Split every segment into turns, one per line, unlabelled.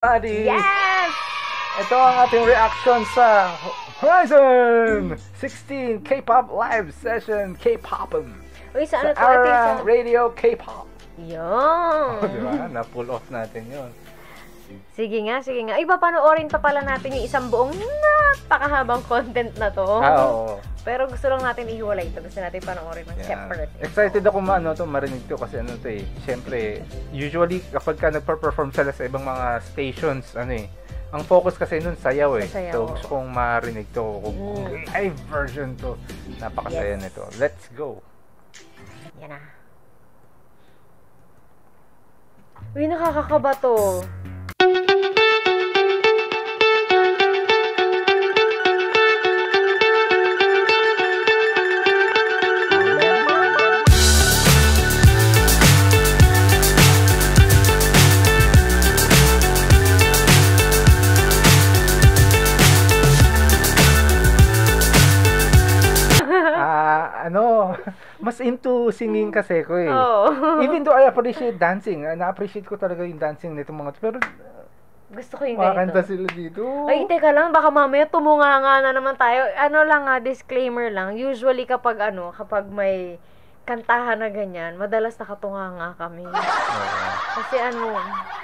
Buddy.
Yes!
Ito ang ating reaction sa Horizon 16 K-pop live session K-pop'em.
Uy, sa ano to?
Arirang Radio K-pop.
Yun.
Diba? Na-pull off natin yun.
Sige nga, sige nga. Iba, panoorin pa pala natin yung isang buong napakahabang content na to.
Oo.
Pero gusto lang natin ihiwalay ito. Gusto natin panoorin ng separate.
Excited ako marinig to kasi siyempre, usually kapag ka nagpa-perform sila sa ibang mga stations, ang focus kasi nun sayaw eh.
Sayaw.
So gusto kong marinig to, kung live version to. Napakasaya nito. Let's go.
Yan na. Uy, nakakakaba to.
Mas into singing kasi ko eh.
Oh.
Even though I appreciate dancing, na-appreciate ko talaga yung dancing nitong mga to. Pero
gusto ko yung ganito.
makakanta sila dito.
Ay, teka lang, baka mamaya tumunganga na naman tayo. Ano lang disclaimer lang. Usually kapag may kantahan na ganyan, madalas nakatunganga kami. Kasi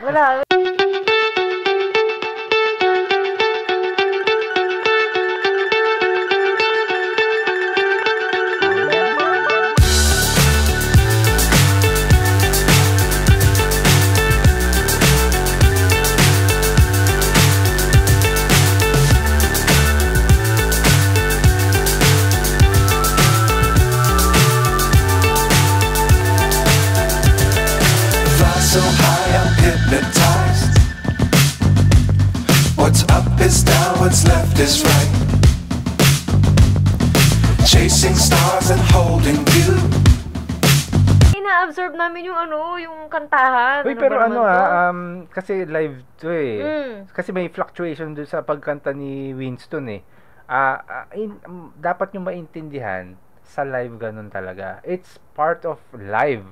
wala.
So high, I'm hypnotized. What's up is down, what's left is right. Chasing stars and holding you.
Ina-absorb namin yung kantahan.
Uy, pero kasi live to eh. Kasi may fluctuation dun sa pagkanta ni Winston eh. Dapat nyo maintindihan, sa live ganun talaga. It's part of live.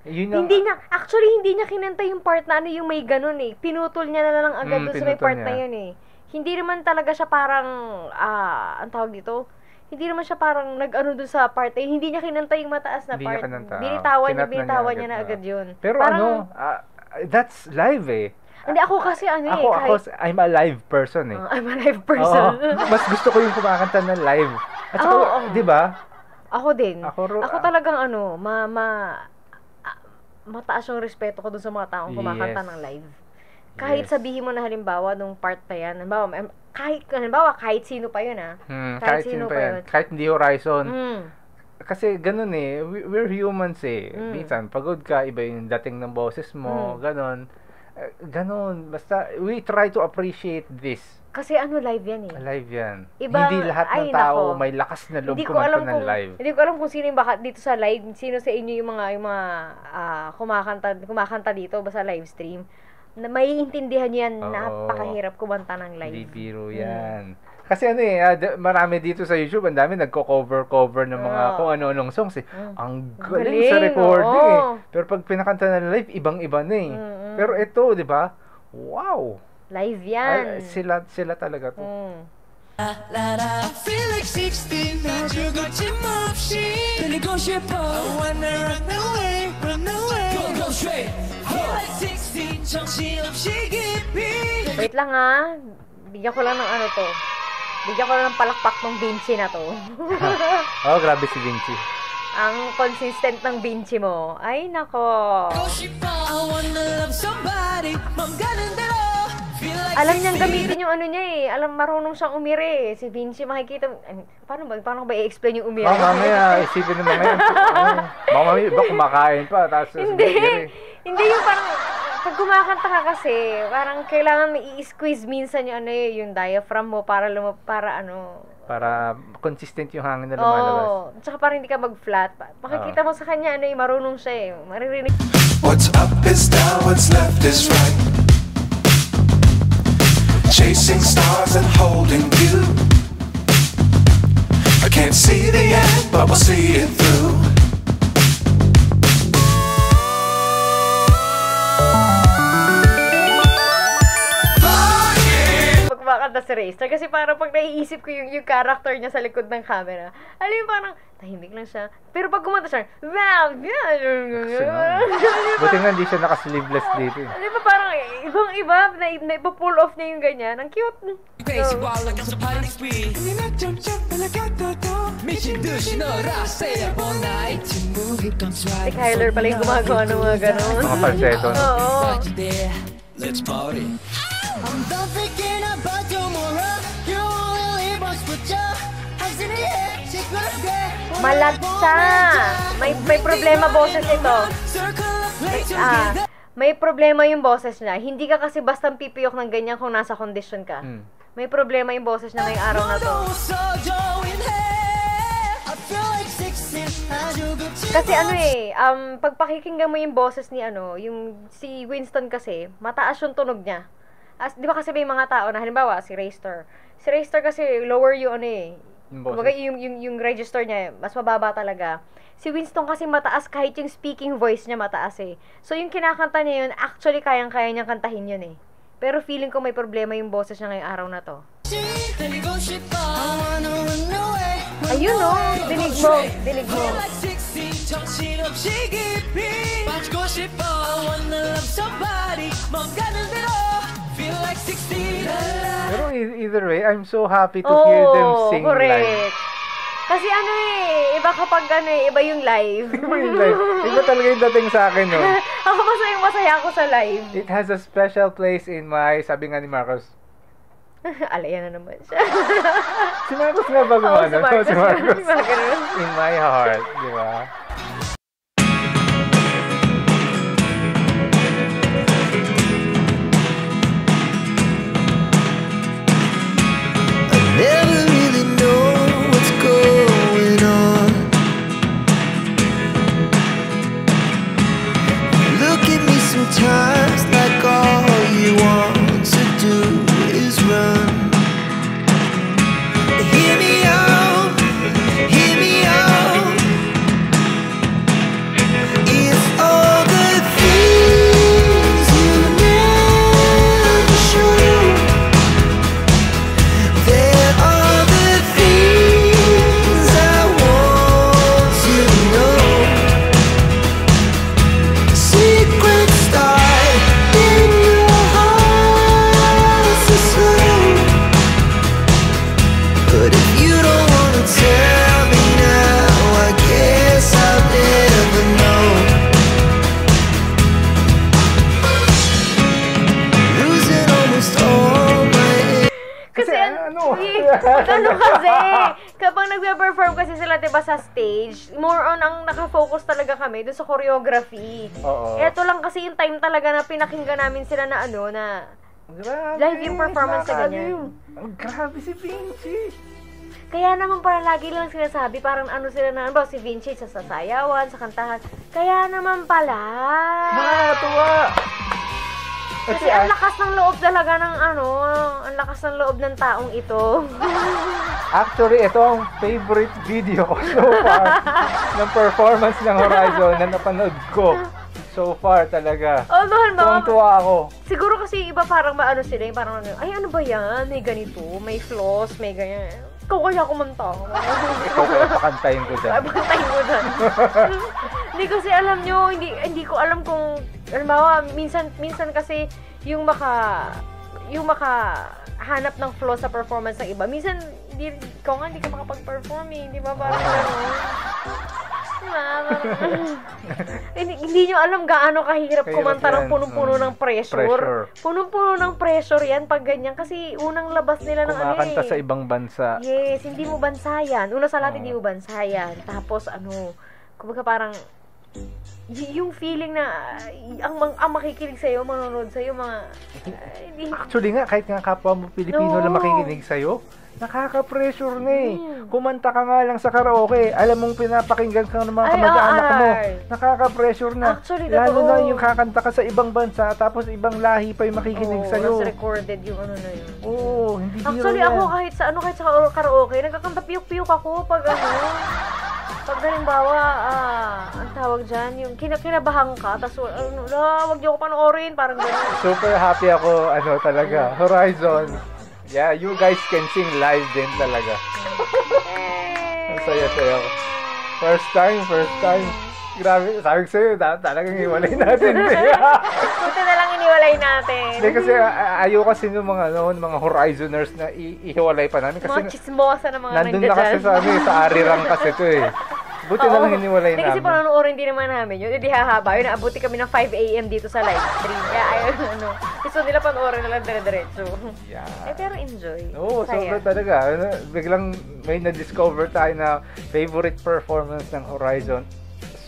Hindi niya kinanta yung part na yung may ganun eh. Pinutol niya na lang agad doon sa may part na yun eh. Hindi naman talaga siya parang, ang tawag dito, hindi naman siya parang doon sa part eh. Hindi niya kinanta yung mataas na part. Binitawan niya na agad yun.
Pero parang, that's live eh.
Hindi, ako kasi
I'm a live person eh.
I'm a live person.
Mas gusto ko yung kumakanta na live. At saka, di ba?
Ako din. Ako talagang mataas yung respeto ko dun sa mga taong kumakanta ng live. Kahit sabihin mo na halimbawa nung part na yan, kahit sino pa yun
kahit sino pa yun. Kahit hindi Horizon. Kasi ganun eh, we're humans eh. Minsan, pagod ka, iba yung dating ng boses mo, ganun. Basta, we try to appreciate this.
Kasi live yan eh.
Live yan. Hindi lahat ng tao may lakas na loob kumanta ng live.
Hindi ko alam kung sino yung dito sa live, sino sa inyo yung mga kumakanta dito ba sa live stream. Na maiintindihan niyo yan, napakahirap kumanta ng live.
Hindi biro yan. Kasi marami dito sa YouTube, ang dami nagko-cover ng mga kung ano-anong songs eh. Ang galing sa recording eh. Pero pag pinakanta ng live, ibang-iba na eh. Pero ito, di ba? Wow!
Live yan.
Sila talaga to.
I feel like 16 now. I wanna run away. Go straight. Feel like 16 정신없이 깊이.
Wait lang bigyan ko lang ng to. Bigyan ko lang ng palakpak ng Vinci na to.
Grabe si Vinci.
Ang consistent ng Vinci mo. Ay, nako.
I wanna love somebody.
Alam niyang gamitin yung niya eh. Marunong siyang umiri eh. Si Vinci, makikita, paano ba i-explain yung umiri?
Mamaya, isipin naman ngayon. Mamaya, ba kumakain pa, tapos
Hindi yung parang, pag kumakanta ka kasi, parang kailangan may i-squeeze minsan yung diaphragm mo para
consistent yung hangin na lumalabas.
Tsaka parang hindi ka mag-flat. Makikita mo sa kanya, marunong siya eh. Maririnig.
What's up is down, what's left is right. Chasing stars and holding you. I can't see the end, but we'll see it through.
kumakanta si Raystar. Kasi parang pag naiisip ko yung character niya sa likod ng camera, alam mo parang, tahimik lang siya. Pero pag kumanta siya,
buti nga hindi siya naka-sleeveless dito.
Alam mo parang ibang-iba, na-pull off niya yung ganyan. Ang cute. Si Kyler pala yung gumagawa ng mga ganon.
Mga falsetto.
Oo.
Let's party. I'm done thinking about tomorrow. You only must put your hands in the air. Shake what I'm good.
Malagsa. May problema boses ito. May problema yung boses niya. Hindi ka kasi bastang pipiyok ng ganyan kung nasa kondisyon ka. May problema yung boses niya ngayong araw na to. Kasi pag pakikinggan mo yung boses ni yung si Winston kasi, mataas yung tunog niya. Di ba kasi may mga tao na, halimbawa, si Raystar. Si Raystar kasi lower yung kumbaga yung register niya, mas mababa talaga. Si Winston kasi mataas kahit yung speaking voice niya mataas eh. So yung kinakanta niya yun, actually kayang-kaya niyang kantahin yun eh. Pero feeling ko may problema yung boses niya ngayong araw na to. Ayun o, dinig mo.
Pero either way, I'm so happy to hear them sing live.
Kasi iba kapag iba yung live.
Iba yung live. Iba talaga yung dating sa akin, no?
Ako masaya ako sa live.
It has a special place in my, sabi nga ni Marcos.
Alaya na naman siya.
Si Marcos nga ba gumano?
Si Marcos.
In my heart, di ba?
Never really know what's going on. Look at me sometimes like all you want to do is run. Hear me out, hear me out. It's all the things you never show. There are the things I want to know. Secrets start in your heart so slow. But if you don't wanna tell me now, I guess I'll never know. Losing almost all my
Kasi kasi, kapag nagpe-perform kasi sila, diba, sa stage, more on ang nakafocus talaga kami doon sa choreography.
Oo.
Ito lang kasi yung time talaga na pinakinggan namin sila na na
Grabe,
live yung performance sa ganyan.
Grabe si Vinci.
Kaya naman pala lagi lang sinasabi, parang sila na, si Vinci sa sasayawan, sa kantahan. Kaya naman pala.
Nakakatuwa.
Kasi ang lakas ng loob talaga ng ang lakas ng loob ng taong ito.
Actually, ito ang favorite video ko so far ng performance ng Horizon na napanood ko. So far talaga.
Although,
tuwang-tuwa ako.
Siguro kasi iba parang sila, yung parang ay ano ba yan? May ganito, may flaws, may ganyan. Ikaw kaya kumanta.
Ikaw kaya pakantayin ko dyan.
Pakantayin ko dyan. Hindi kasi alam nyo, hindi ko alam kung, minsan kasi yung makahanap ng flaw sa performance ng iba. Minsan, ikaw nga hindi ka makapag-perform eh. Di ba? Parang gano'n. Hindi nyo alam gaano kahirap kumanta ng punong-puno ng pressure. Punong-puno ng pressure yan pag ganyan. Kasi unang labas nila ng
kumakanta sa ibang bansa.
Yes, hindi mo bansa yan. Una sa lahat, hindi mo bansa yan. Tapos kumbaga parang yung feeling na ang makikinig sa'yo, manonood sa'yo,
Actually nga, kahit nga kapwa mo Pilipino lang makikinig sa'yo, nakaka-pressure na eh. Kumanta ka nga lang sa karaoke, alam mong pinapakinggan ka ng mga kamag-anak mo, nakaka-pressure na.
Actually,
lalo na yung kakanta ka sa ibang bansa, tapos ibang lahi pa yung makikinig sa'yo.
Mas recorded yung na yun.
Oo, hindi biro
actually,
yan.
ako kahit sa karaoke, nagkakanta piyok-piyok ako pag pag halimbawa, ang tawag dyan, yung kinabahan ka, tapos wag niyo ako panoorin, parang gano'n.
Super happy ako, talaga, Horizon. Yeah, you guys can sing live din talaga. Ang saya-saya ko. First time. Grabe, sabi ko sa'yo, talagang hiwalay natin.
Buti na lang iniwalay natin.
Hindi kasi ayaw kasi ng mga Horizoners na ihiwalay pa namin. Kasi
mga chismosa na mga
nandun na kasi sa Arirang kasi ito eh. Buti na lang hiniwalay namin.
Kasi panonoorin din naman namin yun. Hindi hahaba. Yun, naabuti kami ng 5 a.m. dito sa live stream. Kaya ayun, gusto nila panoorin na lang dire-diretso.
Yeah.
Pero enjoy.
Oo, sobra talaga. Biglang may na-discover tayo na favorite performance ng Horizon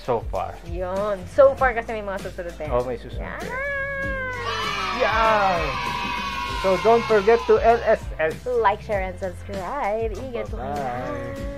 so far.
Yun. So far kasi may mga susunod din.
Oh, may susunod. Yeah! So don't forget to LSS.
Like, share, and subscribe. Ingat po.
Bye.